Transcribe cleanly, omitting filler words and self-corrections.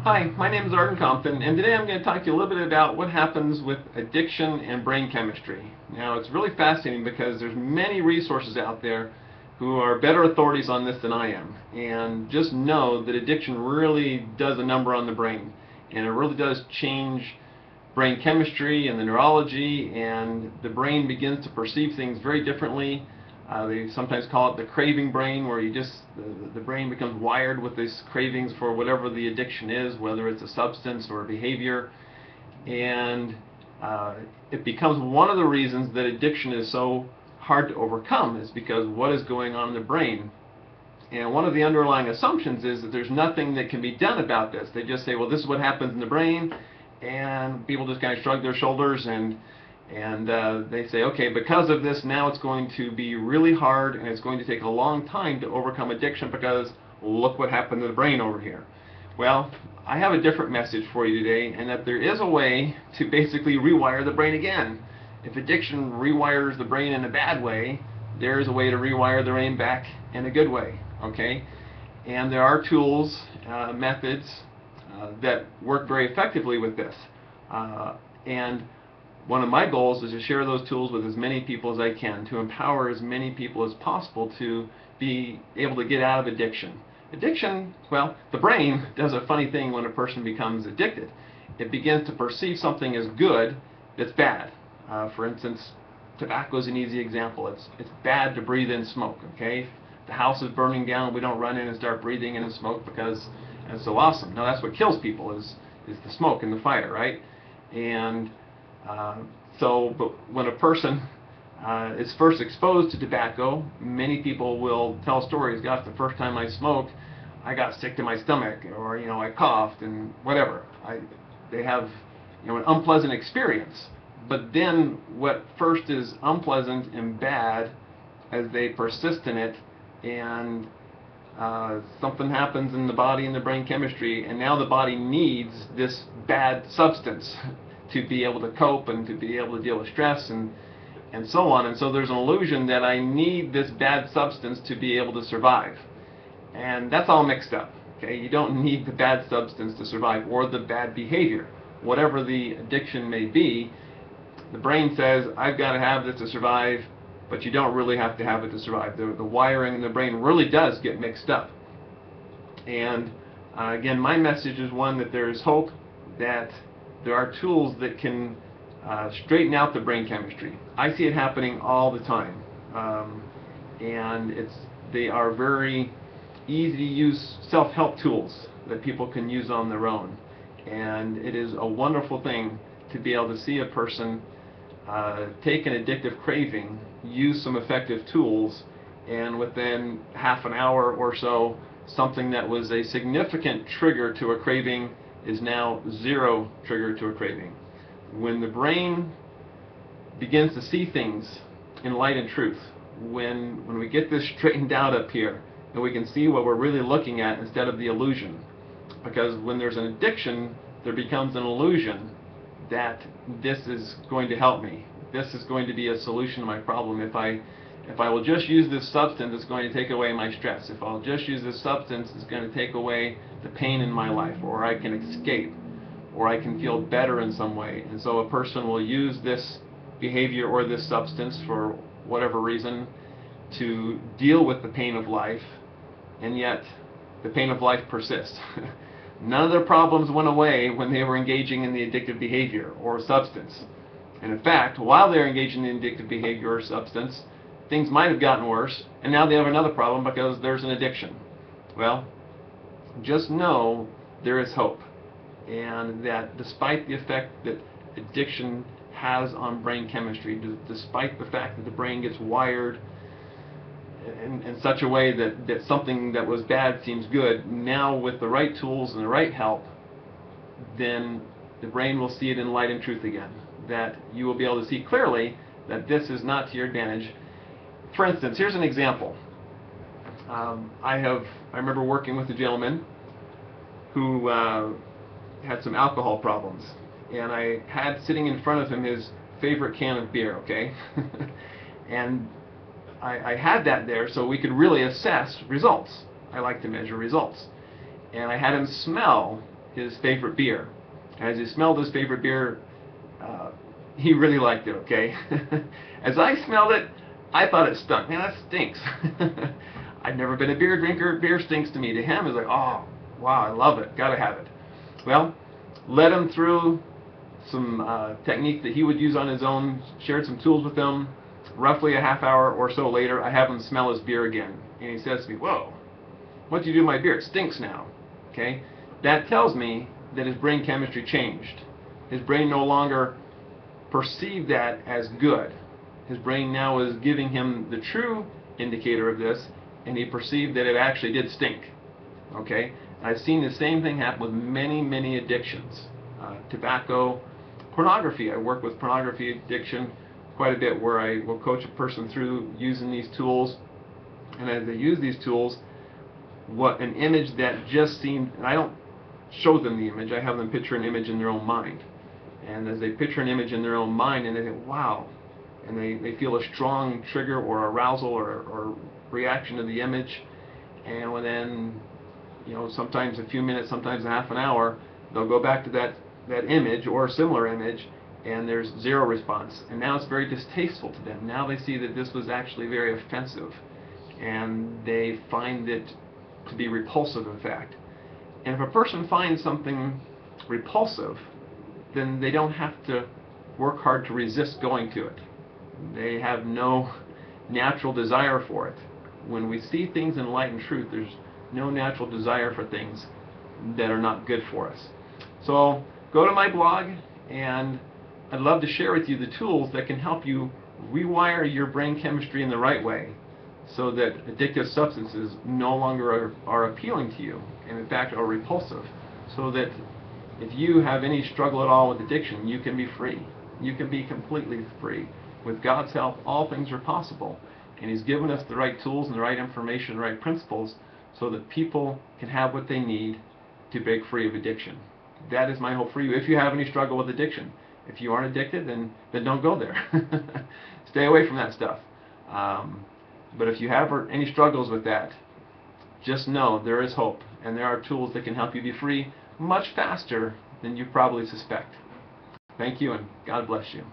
Hi, my name is Arden Compton, and today I'm going to talk to you a little bit about what happens with addiction and brain chemistry. Now, it's really fascinating because there's many resources out there who are better authorities on this than I am. And just know that addiction really does a number on the brain, and it really does change brain chemistry and the neurology, and the brain begins to perceive things very differently. They sometimes call it the craving brain, where the brain becomes wired with these cravings for whatever the addiction is, whether it's a substance or a behavior. And it becomes one of the reasons that addiction is so hard to overcome, is because what is going on in the brain. And one of the underlying assumptions is that there's nothing that can be done about this. They just say, well, this is what happens in the brain, and people just kind of shrug their shoulders and they say, okay, because of this, now it's going to be really hard and it's going to take a long time to overcome addiction because look what happened to the brain over here. Well, I have a different message for you today, and that there is a way to basically rewire the brain again. If addiction rewires the brain in a bad way, there is a way to rewire the brain back in a good way, okay? And there are tools, methods that work very effectively with this. And one of my goals is to share those tools with as many people as I can, to empower as many people as possible to be able to get out of addiction. Addiction, well, the brain does a funny thing when a person becomes addicted. It begins to perceive something as good that's bad. For instance, tobacco is an easy example. It's bad to breathe in smoke, okay? If the house is burning down, we don't run in and start breathing in the smoke because it's so awesome. No, that's what kills people is the smoke and the fire, right? And but when a person is first exposed to tobacco, many people will tell stories. Gosh, the first time I smoked, I got sick to my stomach, or I coughed and whatever. They have an unpleasant experience. But then what first is unpleasant and bad, as they persist in it, and something happens in the body and the brain chemistry, and now the body needs this bad substance to be able to cope and to be able to deal with stress and so on. And so there's an illusion that I need this bad substance to be able to survive. And that's all mixed up. Okay? You don't need the bad substance to survive, or the bad behavior. Whatever the addiction may be, the brain says, I've got to have this to survive, but you don't really have to have it to survive. The wiring in the brain really does get mixed up. And again, my message is one that there is hope, that there are tools that can straighten out the brain chemistry. I see it happening all the time, and they are very easy to use self-help tools that people can use on their own. And it is a wonderful thing to be able to see a person take an addictive craving, use some effective tools, and within half an hour or so, something that was a significant trigger to a craving is now zero trigger to a craving. When the brain begins to see things in light and truth, when we get this straightened out up here, and we can see what we're really looking at instead of the illusion. Because when there's an addiction, there becomes an illusion that this is going to help me. This is going to be a solution to my problem. If I will just use this substance, it's going to take away my stress. If I'll just use this substance, it's going to take away the pain in my life, or I can escape, or I can feel better in some way. And so a person will use this behavior or this substance for whatever reason to deal with the pain of life, and yet the pain of life persists. None of their problems went away when they were engaging in the addictive behavior or substance. And in fact, while they're engaging in the addictive behavior or substance, things might have gotten worse, and now they have another problem because there's an addiction. Well, just know there is hope, and that despite the effect that addiction has on brain chemistry, despite the fact that the brain gets wired in such a way that something that was bad seems good, now with the right tools and the right help, then the brain will see it in light and truth again. That you will be able to see clearly that this is not to your advantage. For instance, here's an example. I remember working with a gentleman who had some alcohol problems, and I had sitting in front of him his favorite can of beer, okay? And I had that there so we could really assess results. I like to measure results. And I had him smell his favorite beer. As he smelled his favorite beer, he really liked it, okay? As I smelled it, I thought it stunk. Man, that stinks. I've never been a beer drinker. Beer stinks to me. To him, it's like, oh, wow, I love it. Gotta have it. Well, led him through some techniques that he would use on his own, shared some tools with him. Roughly a half hour or so later, I have him smell his beer again. And he says to me, whoa, what'd you do to my beer? It stinks now. Okay? That tells me that his brain chemistry changed. His brain no longer perceived that as good. His brain now is giving him the true indicator of this, and he perceived that it actually did stink. Okay? I've seen the same thing happen with many, many addictions. Tobacco, pornography. I work with pornography addiction quite a bit, where I will coach a person through using these tools. And as they use these tools, what an image that just seemed, and I don't show them the image, I have them picture an image in their own mind. And as they picture an image in their own mind, and they think, wow, and they feel a strong trigger or arousal or reaction to the image, and then, you know, sometimes a few minutes, sometimes a half an hour, they'll go back to that image or a similar image, and there's zero response. And now it's very distasteful to them. Now they see that this was actually very offensive, and they find it to be repulsive, in fact. And if a person finds something repulsive, then they don't have to work hard to resist going to it. They have no natural desire for it. When we see things in light and truth, there's no natural desire for things that are not good for us. So go to my blog, and I'd love to share with you the tools that can help you rewire your brain chemistry in the right way, so that addictive substances no longer are appealing to you, and in fact are repulsive, so that if you have any struggle at all with addiction, you can be free. You can be completely free. With God's help, all things are possible. And He's given us the right tools and the right information, the right principles, so that people can have what they need to break free of addiction. That is my hope for you. If you have any struggle with addiction, if you aren't addicted, then don't go there. Stay away from that stuff. But if you have any struggles with that, just know there is hope, and there are tools that can help you be free much faster than you probably suspect. Thank you, and God bless you.